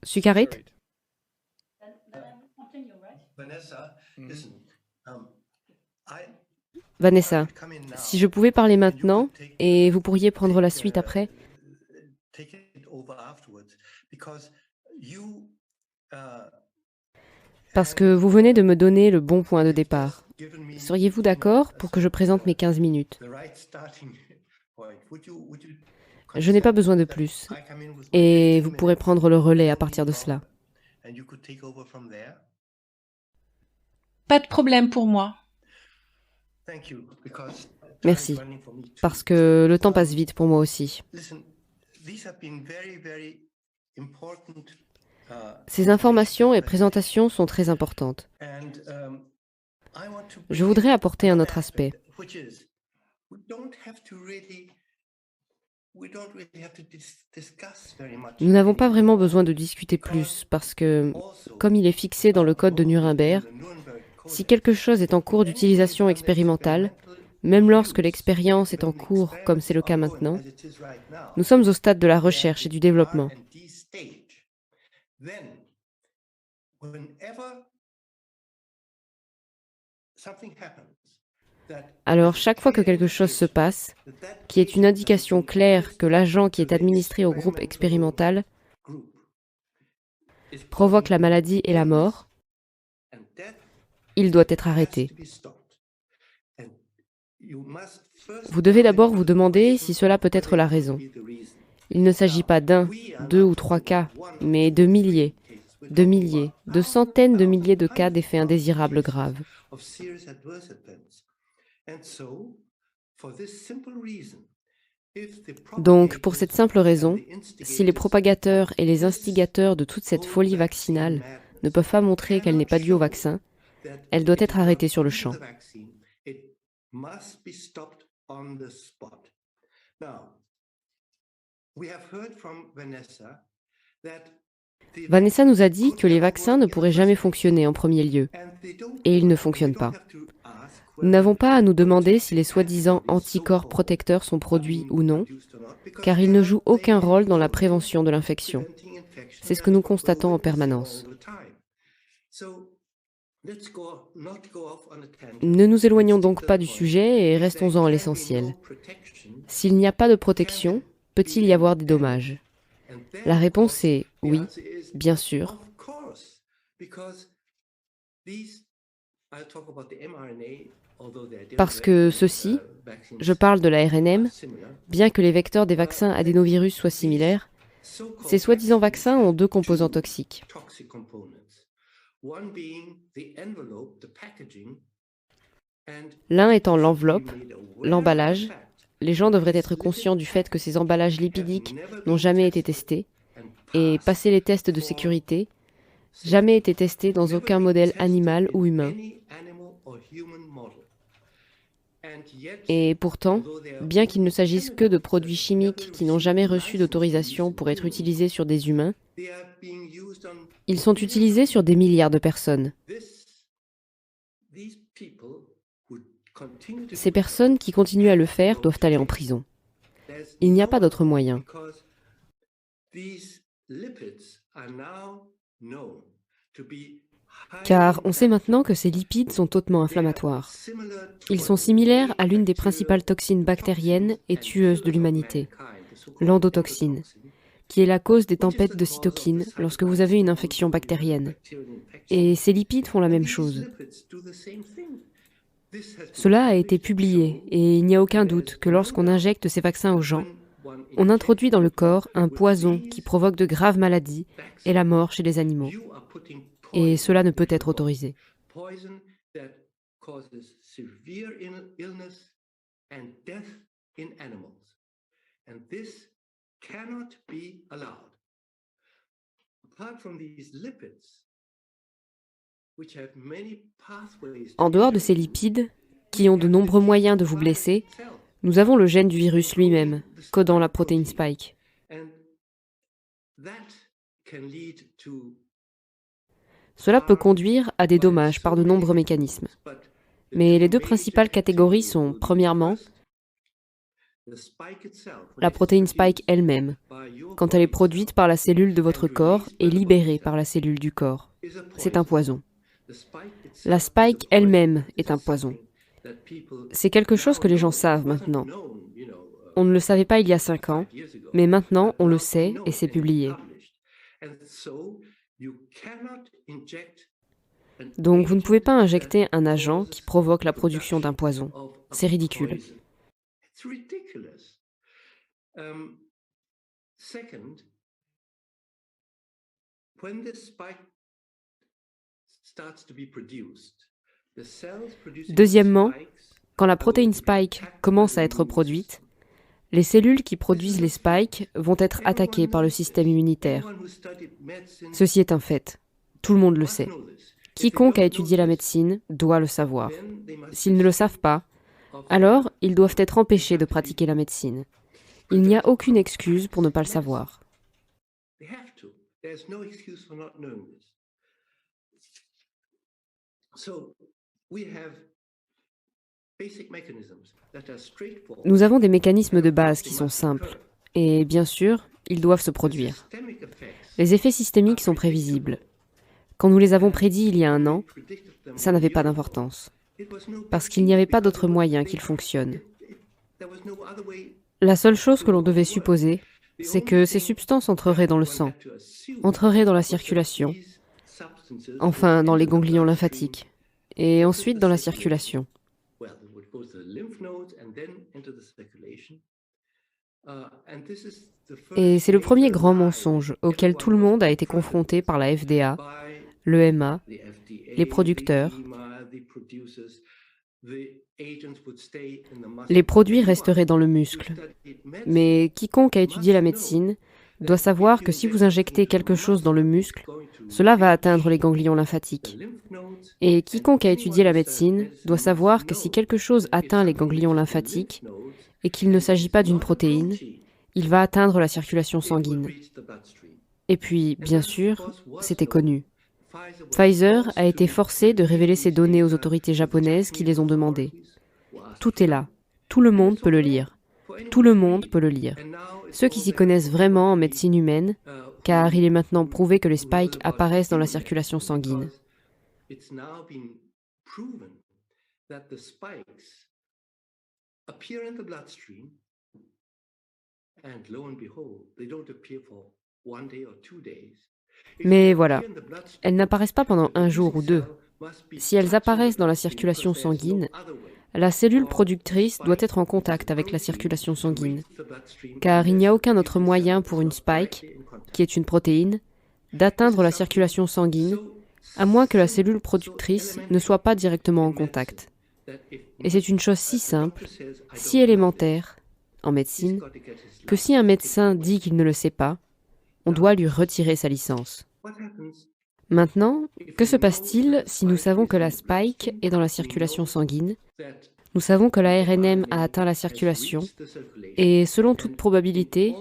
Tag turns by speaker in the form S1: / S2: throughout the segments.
S1: Sukarit?
S2: Vanessa, listen, um, I
S1: Vanessa,
S2: could come in
S1: si
S2: now
S1: je pouvais parler
S2: and you
S1: maintenant,
S2: could
S1: et vous pourriez prendre la suite après,
S2: take it over afterwards because you
S1: parce que
S2: have
S1: vous venez de me donner le bon point de départ.
S2: just given me
S1: Seriez-vous d'accord pour que je présente mes 15 minutes?
S2: the right starting point. Would you
S1: Je n'ai pas
S2: consent
S1: besoin de
S2: that
S1: plus,
S2: I come in with my
S1: et
S2: 15
S1: vous pourrez
S2: minutes
S1: prendre le relais à
S2: no
S1: partir de
S2: problem,
S1: cela.
S2: and you could take over from there?
S3: Pas de problème pour moi.
S2: Thank you, because time is
S1: Merci,
S2: running for me too.
S1: parce que le temps passe vite pour moi aussi.
S2: Listen, these have been very important
S1: Ces informations et présentations sont très importantes.
S2: and I want to
S1: Je
S2: bring
S1: voudrais
S2: in
S1: apporter un
S2: another
S1: autre aspect.
S2: which is we don't really have to discuss very much.
S1: Nous n'avons pas vraiment besoin de discuter plus, parce que, comme il est fixé dans le code de Nuremberg, si quelque chose est en cours d'utilisation expérimentale, même lorsque l'expérience est en cours, comme c'est le cas maintenant, nous sommes au stade de la recherche et du développement. Alors, chaque fois que quelque chose se passe, qui est une indication claire que l'agent qui est administré au groupe expérimental provoque la maladie et la mort, il doit être arrêté. Vous devez d'abord vous demander si cela peut être la raison. Il ne s'agit pas d'un, deux ou trois cas, mais de milliers, de centaines de milliers de cas d'effets indésirables graves. Donc, pour cette simple raison, si les propagateurs et les instigateurs de toute cette folie vaccinale ne peuvent pas montrer qu'elle n'est pas due au vaccin, elle doit être arrêtée sur le champ. Vanessa nous a dit que les vaccins ne pourraient jamais fonctionner en premier lieu, et ils ne fonctionnent pas. Nous n'avons pas à nous demander si les soi-disant anticorps protecteurs sont produits ou non, car ils ne jouent aucun rôle dans la prévention de l'infection. C'est ce que nous constatons en permanence. Ne nous éloignons donc pas du sujet et restons-en à l'essentiel. S'il n'y a pas de protection, peut-il y avoir des dommages? La réponse est oui, bien sûr. Parce que ceux-ci, je parle de la RNM, bien que les vecteurs des vaccins adénovirus soient similaires, ces soi-disant vaccins ont deux composants toxiques. L'un étant l'enveloppe, l'emballage. Les gens devraient être conscients du fait que ces emballages lipidiques n'ont jamais été testés et, passé les tests de sécurité, jamais été testés dans aucun modèle animal ou humain. Et pourtant, bien qu'il ne s'agisse que de produits chimiques qui n'ont jamais reçu d'autorisation pour être utilisés sur des humains, ils sont utilisés sur des milliards de personnes. Ces personnes qui continuent à le faire doivent aller en prison. Il n'y a pas d'autre moyen. Car on sait maintenant que ces lipides sont hautement inflammatoires. Ils sont similaires à l'une des principales toxines bactériennes et tueuses de l'humanité, l'endotoxine, qui est la cause des tempêtes de cytokines lorsque vous avez une infection bactérienne. Et ces lipides font la même chose. Cela a été publié et il n'y a aucun doute que lorsqu'on injecte ces vaccins aux gens, on introduit dans le corps un poison qui provoque de graves maladies et la mort chez les animaux. Et cela ne peut être autorisé. En dehors de ces lipides, qui ont de nombreux moyens de vous blesser, nous avons le gène du virus lui-même, codant la protéine Spike. Cela peut conduire à des dommages par de nombreux mécanismes. Mais les deux principales catégories sont, premièrement, La protéine spike elle-même, quand elle est produite par la cellule de votre corps et libérée par la cellule du corps, c'est un poison. La spike elle-même est un poison. C'est quelque chose que les gens savent maintenant. On ne le savait pas il y a 5 ans, mais maintenant on le sait et c'est publié. Donc vous ne pouvez pas injecter un agent qui provoque la production d'un poison. C'est ridicule. Deuxièmement, quand la protéine spike commence à être produite, les cellules qui produisent les spikes vont être attaquées par le système immunitaire. Ceci est un fait. Tout le monde le sait. Quiconque a étudié la médecine doit le savoir. S'ils ne le savent pas, alors ils doivent être empêchés de pratiquer la médecine. Il n'y a aucune excuse pour ne pas le savoir. Nous avons des mécanismes de base qui sont simples, et bien sûr, ils doivent se produire. Les effets systémiques sont prévisibles. Quand nous les avons prédits il y a 1 an, ça n'avait pas d'importance, parce qu'il n'y avait pas d'autre moyen qu'ils fonctionnent. La seule chose que l'on devait supposer, c'est que ces substances entreraient dans le sang, entreraient dans la circulation, enfin dans les ganglions lymphatiques, et ensuite dans la circulation. Et c'est le premier grand mensonge auquel tout le monde a été confronté par la FDA, l'EMA, les producteurs. Les produits resteraient dans le muscle. Mais quiconque a étudié la médecine doit savoir que si vous injectez quelque chose dans le muscle, cela va atteindre les ganglions lymphatiques. Et quiconque a étudié la médecine doit savoir que si quelque chose atteint les ganglions lymphatiques et qu'il ne s'agit pas d'une protéine, il va atteindre la circulation sanguine. Et puis, bien sûr, c'était connu. Pfizer a été forcé de révéler ces données aux autorités japonaises qui les ont demandées. Tout est là. Tout le monde peut le lire. Tout le monde peut le lire. Ceux qui s'y connaissent vraiment en médecine humaine, car il est maintenant prouvé que les spikes apparaissent dans la circulation sanguine. Mais voilà, elles n'apparaissent pas pendant 1 jour ou 2. Si elles apparaissent dans la circulation sanguine, la cellule productrice doit être en contact avec la circulation sanguine, car il n'y a aucun autre moyen pour une spike, qui est une protéine, d'atteindre la circulation sanguine, à moins que la cellule productrice ne soit pas directement en contact. Et c'est une chose si simple, si élémentaire, en médecine, que si un médecin dit qu'il ne le sait pas, on doit lui retirer sa licence. Maintenant, que se passe-t-il si nous savons que la spike est dans la circulation sanguine? Nous savons que la RNM a atteint la circulation et, selon toute probabilité,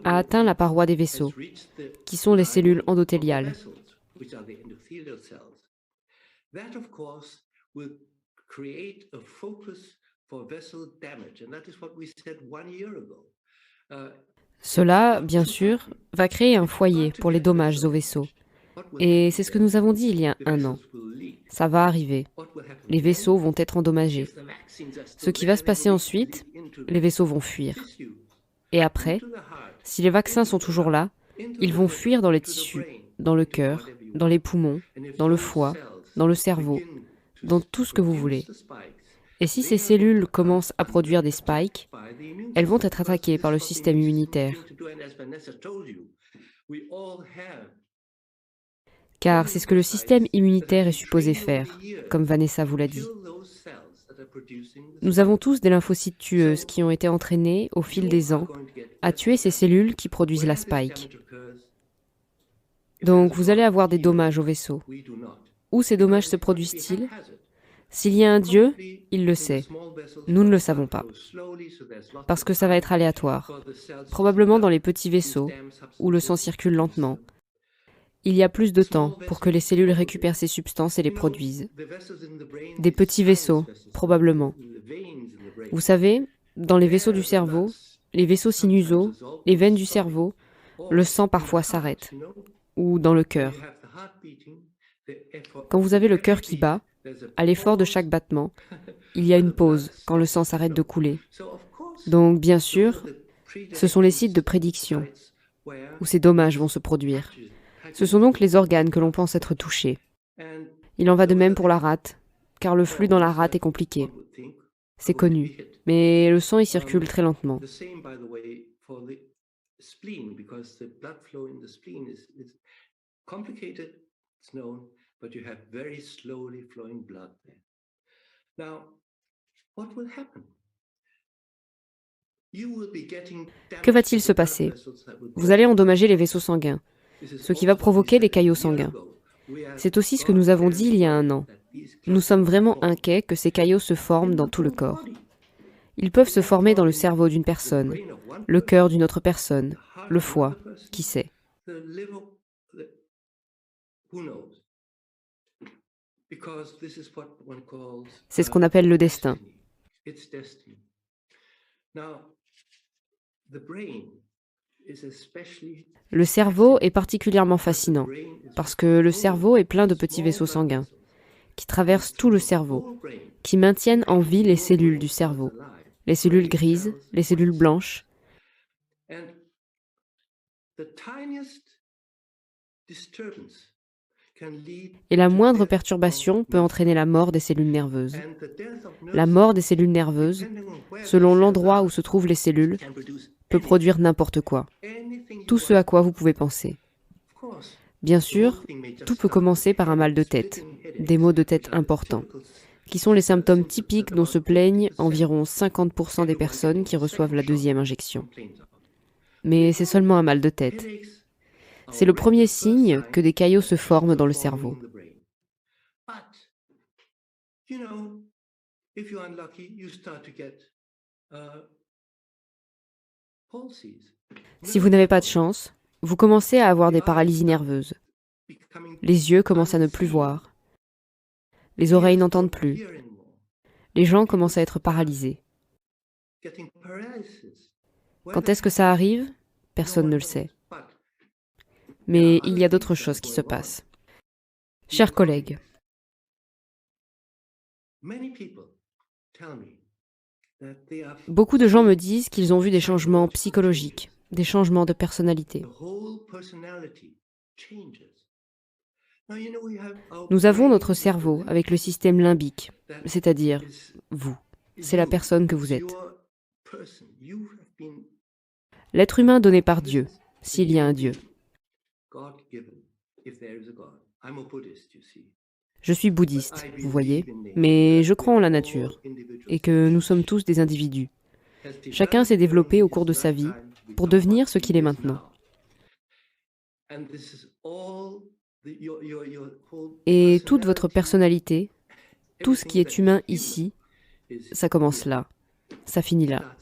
S1: a atteint la paroi des vaisseaux, qui sont les cellules endothéliales. Cela, bien sûr, va créer un foyer pour les dommages aux vaisseaux. Et c'est ce que nous avons dit il y a 1 an. Ça va arriver. Les vaisseaux vont être endommagés. Ce qui va se passer ensuite, les vaisseaux vont fuir. Et après, si les vaccins sont toujours là, ils vont fuir dans les tissus, dans le cœur, dans les poumons, dans le foie, dans le cerveau, dans tout ce que vous voulez. Et si ces cellules commencent à produire des spikes, elles vont être attaquées par le système immunitaire. Car c'est ce que le système immunitaire est supposé faire, comme Vanessa vous l'a dit. Nous avons tous des lymphocytes tueuses qui ont été entraînées, au fil des ans, à tuer ces cellules qui produisent la spike. Donc vous allez avoir des dommages au vaisseau. Où ces dommages se produisent-ils? S'il y a un Dieu, il le sait. Nous ne le savons pas. Parce que ça va être aléatoire. Probablement dans les petits vaisseaux, où le sang circule lentement. Il y a plus de temps pour que les cellules récupèrent ces substances et les produisent. Des petits vaisseaux, probablement. Vous savez, Dans les vaisseaux du cerveau, les vaisseaux sinusaux, les veines du cerveau, le sang parfois s'arrête, ou dans le cœur. Quand vous avez le cœur qui bat, à l'effort de chaque battement, il y a une pause quand le sang s'arrête de couler. Donc, bien sûr, ce sont les sites de prédiction où ces dommages vont se produire. Ce sont donc les organes que l'on pense être touchés. Il en va de même pour la rate, car le flux dans la rate est compliqué. C'est connu, mais le sang y circule très lentement. Que va-t-il se passer? Vous allez endommager les vaisseaux sanguins, ce qui va provoquer des caillots sanguins. C'est aussi ce que nous avons dit il y a 1 an. Nous sommes vraiment inquiets que ces caillots se forment dans tout le corps. Ils peuvent se former dans le cerveau d'une personne, le cœur d'une autre personne, le foie, qui sait. C'est ce qu'on appelle le destin. Le cerveau est particulièrement fascinant parce que le cerveau est plein de petits vaisseaux sanguins qui traversent tout le cerveau, qui maintiennent en vie les cellules du cerveau, les cellules grises, les cellules blanches. Et la moindre perturbation peut entraîner la mort des cellules nerveuses. La mort des cellules nerveuses, selon l'endroit où se trouvent les cellules, peut produire n'importe quoi. Tout ce à quoi vous pouvez penser. Bien sûr, tout peut commencer par un mal de tête, des maux de tête importants, qui sont les symptômes typiques dont se plaignent environ 50% des personnes qui reçoivent la 2e injection. Mais c'est seulement un mal de tête. C'est le premier signe que des caillots se forment dans le cerveau. Si vous n'avez pas de chance, vous commencez à avoir des paralysies nerveuses. Les yeux commencent à ne plus voir. Les oreilles n'entendent plus. Les gens commencent à être paralysés. Quand est-ce que ça arrive? Personne ne le sait. Mais il y a d'autres choses qui se passent. Chers collègues, beaucoup de gens me disent qu'ils ont vu des changements psychologiques, des changements de personnalité. Nous avons notre cerveau avec le système limbique, c'est-à-dire vous. C'est la personne que vous êtes. L'être humain donné par Dieu, s'il y a un Dieu. Je suis bouddhiste, vous voyez, mais je crois en la nature et que nous sommes tous des individus. Chacun s'est développé au cours de sa vie pour devenir ce qu'il est maintenant. Et toute votre personnalité, tout ce qui est humain ici, ça commence là, ça finit là.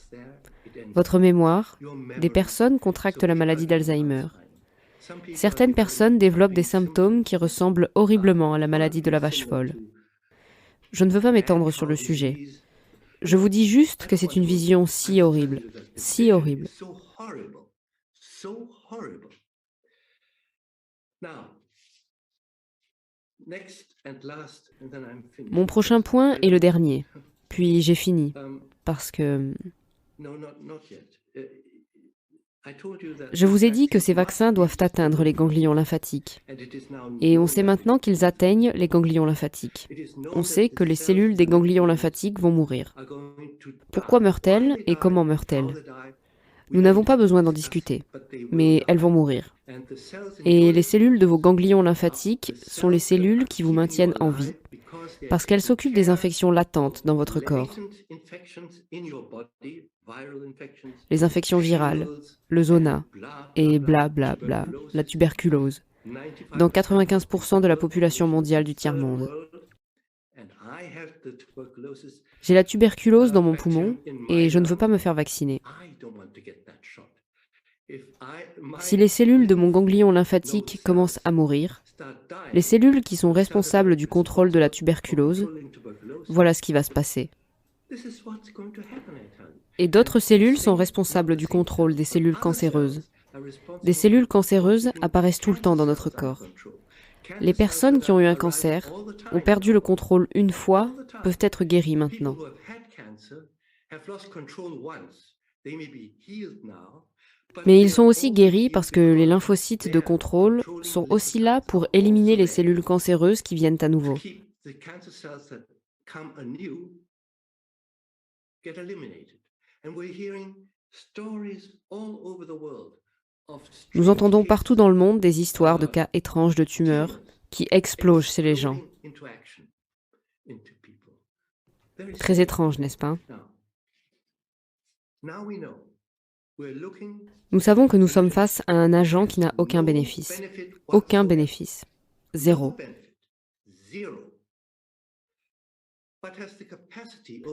S1: Votre mémoire, des personnes contractent la maladie d'Alzheimer. Certaines personnes développent des symptômes qui ressemblent horriblement à la maladie de la vache folle. Je ne veux pas m'étendre sur le sujet. Je vous dis juste que c'est une vision si horrible, si horrible. Mon prochain point est le dernier, puis j'ai fini, parce que... Je vous ai dit que ces vaccins doivent atteindre les ganglions lymphatiques. Et on sait maintenant qu'ils atteignent les ganglions lymphatiques. On sait que les cellules des ganglions lymphatiques vont mourir. Pourquoi meurent-elles et comment meurent-elles? Nous n'avons pas besoin d'en discuter, mais elles vont mourir. Et les cellules de vos ganglions lymphatiques sont les cellules qui vous maintiennent en vie, parce qu'elles s'occupent des infections latentes dans votre corps. Les infections virales, le zona, et bla, la tuberculose, dans 95% de la population mondiale du tiers-monde. J'ai la tuberculose dans mon poumon et je ne veux pas me faire vacciner. Si les cellules de mon ganglion lymphatique commencent à mourir, les cellules qui sont responsables du contrôle de la tuberculose, voilà ce qui va se passer. Et d'autres cellules sont responsables du contrôle des cellules cancéreuses. Des cellules cancéreuses apparaissent tout le temps dans notre corps. Les personnes qui ont eu un cancer, ont perdu le contrôle une fois, peuvent être guéries maintenant. Mais ils sont aussi guéris parce que les lymphocytes de contrôle sont aussi là pour éliminer les cellules cancéreuses qui viennent à nouveau. Nous entendons partout dans le monde des histoires de cas étranges de tumeurs qui explosent chez les gens. Très étrange, n'est-ce pas? Nous savons que nous sommes face à un agent qui n'a aucun bénéfice. Aucun bénéfice. Zéro.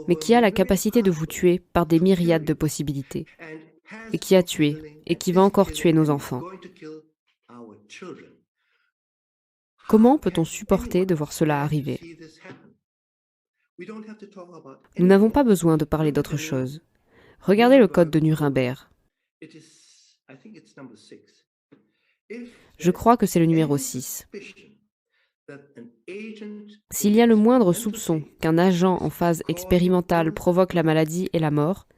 S1: Mais qui a la capacité de vous tuer par des myriades de possibilités. Et qui a tué, et qui va encore tuer nos enfants. Comment peut-on supporter de voir cela arriver? Nous n'avons pas besoin de parler d'autre chose. Regardez le code de Nuremberg. Je crois que c'est le numéro 6. S'il y a le moindre soupçon qu'un agent en phase expérimentale provoque la maladie et la mort,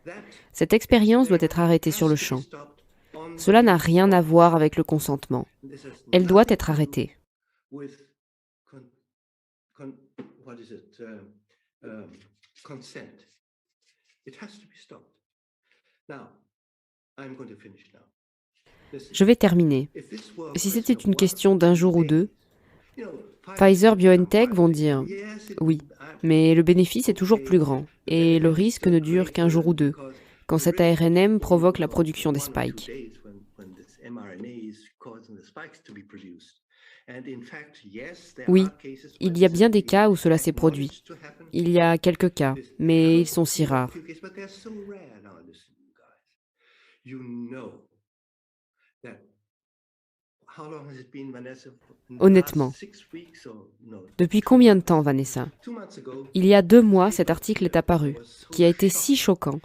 S1: cette expérience doit être arrêtée sur le champ. Cela n'a rien à voir avec le consentement. Elle doit être arrêtée. Je vais terminer. Si c'était une question d'un jour ou deux, Pfizer BioNTech vont dire « Oui, mais le bénéfice est toujours plus grand et le risque ne dure qu'un jour ou deux, quand cet ARNM provoque la production des spikes. » Oui, il y a bien des cas où cela s'est produit. Il y a quelques cas, mais ils sont si rares. Honnêtement, depuis combien de temps, Vanessa? Il y a 2 mois, cet article est apparu, qui a été si choquant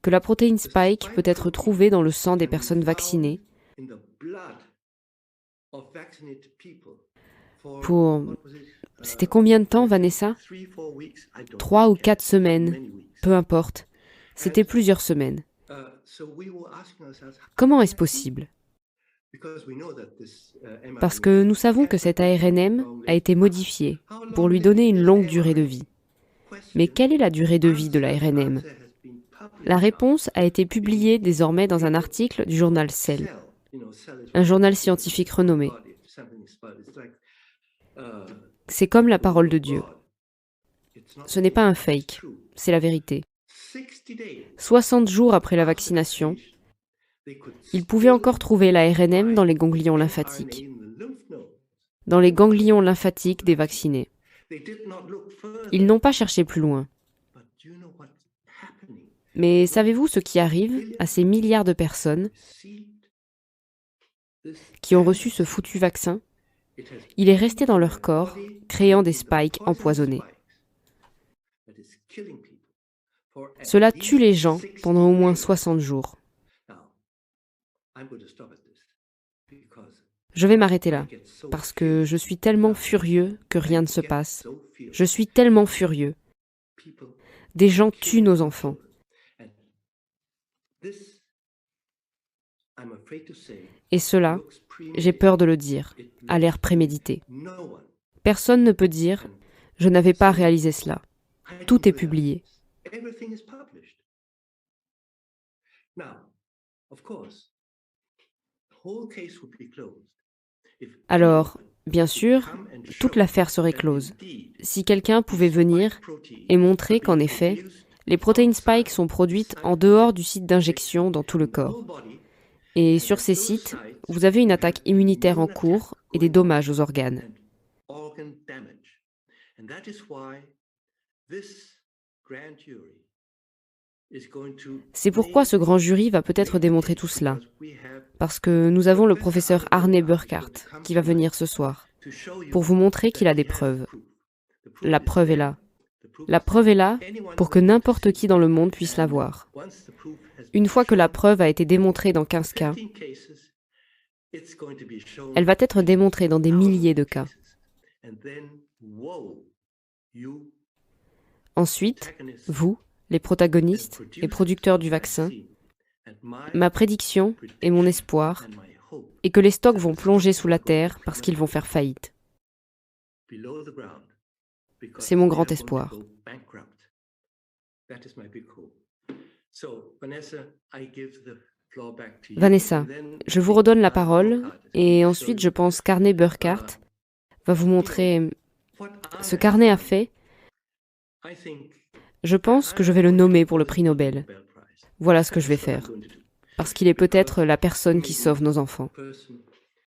S1: que la protéine Spike peut être trouvée dans le sang des personnes vaccinées pour... C'était combien de temps, Vanessa? 3 ou 4 semaines, peu importe. C'était plusieurs semaines. Comment est-ce possible? Parce que nous savons que cet ARNM a été modifié pour lui donner une longue durée de vie. Mais quelle est la durée de vie de l'ARNM? La réponse a été publiée désormais dans un article du journal Cell, un journal scientifique renommé. C'est comme la parole de Dieu. Ce n'est pas un fake, c'est la vérité. 60 jours après la vaccination, ils pouvaient encore trouver l'ARNM dans les ganglions lymphatiques. Dans les ganglions lymphatiques des vaccinés. Ils n'ont pas cherché plus loin. Mais savez-vous ce qui arrive à ces milliards de personnes qui ont reçu ce foutu vaccin? Il est resté dans leur corps, créant des spikes empoisonnés. Cela tue les gens pendant au moins 60 jours. Je vais m'arrêter là, parce que je suis tellement furieux que rien ne se passe. Je suis tellement furieux. Des gens tuent nos enfants. Et cela, j'ai peur de le dire, a l'air prémédité. Personne ne peut dire « je n'avais pas réalisé cela ». Tout est publié. Alors, bien sûr, toute l'affaire serait close. Si quelqu'un pouvait venir et montrer qu'en effet, les protéines Spike sont produites en dehors du site d'injection dans tout le corps. Et sur ces sites, vous avez une attaque immunitaire en cours et des dommages aux organes. C'est pourquoi ce grand jury va peut-être démontrer tout cela. Parce que nous avons le professeur Arne Burkhardt qui va venir ce soir pour vous montrer qu'il a des preuves. La preuve est là. La preuve est là pour que n'importe qui dans le monde puisse la voir. Une fois que la preuve a été démontrée dans 15 cas, elle va être démontrée dans des milliers de cas. Ensuite, vous, les protagonistes et producteurs du vaccin, ma prédiction et mon espoir est que les stocks vont plonger sous la terre parce qu'ils vont faire faillite. C'est mon grand espoir. Vanessa, je vous redonne la parole et ensuite je pense qu'Arne Burkhardt va vous montrer ce qu'Arne a fait. Je pense que je vais le nommer pour le prix Nobel. Voilà ce que je vais faire. Parce qu'il est peut-être la personne qui sauve nos enfants.